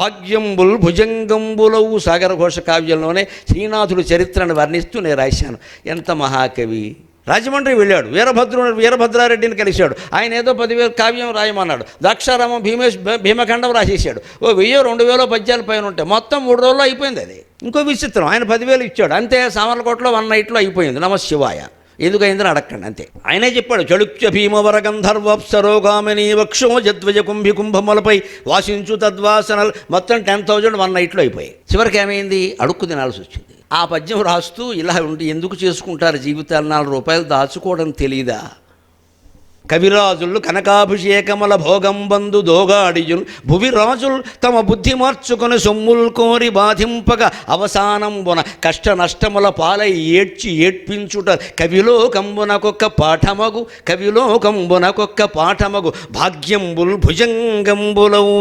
భాగ్యంబుల్ భుజంగంబులవు సాగరఘోష కావ్యంలోనే శ్రీనాథుడి చరిత్రను వర్ణిస్తూ నేను రాశాను. ఎంత మహాకవి! రాజమండ్రి వెళ్ళాడు, వీరభద్రారెడ్డిని కలిశాడు. ఆయన ఏదో 10,000 కావ్యం రాయమన్నాడు. ద్రాక్షారామం భీమఖండం రాసేసాడు. 1000-2000 పద్యాల పైన ఉంటాయి. మొత్తం 3 రోజుల్లో అయిపోయింది. అది ఇంకో విచిత్రం. ఆయన 10,000 ఇచ్చాడు, అంతే. సామర్లకోటలో 1 నైట్లో అయిపోయింది. నమశివాయ. ఎందుకైందని అడగండి, అంతే. ఆయనే చెప్పాడు, చళుక్య భీమవర గంధర్వప్సరోగామిని వక్షో జద్వజ కుంభి కుంభములపై వాసించు తద్వాసనలు. మొత్తం 10,000 1 నైట్లో అయిపోయాయి. చివరికి ఏమైంది? అడుక్కు తినాల్సి వచ్చింది. ఆ పద్యం రాస్తూ ఇలా ఉండి, ఎందుకు చేసుకుంటారు జీవితాలు? 4 రూపాయలు దాచుకోవడం తెలీదా? కవిరాజులు కనకాభిషేకముల భోగం బంధు దోగాడియులు భువిరాజులు తమ బుద్ధి మార్చుకొని సొమ్ముల్ కోరి బాధింపక అవసానంబున కష్ట నష్టముల పాలై ఏడ్పించుట కవిలోకంబునకొక్క పాఠమగు భాగ్యంబుల్ భుజంగంబులవు.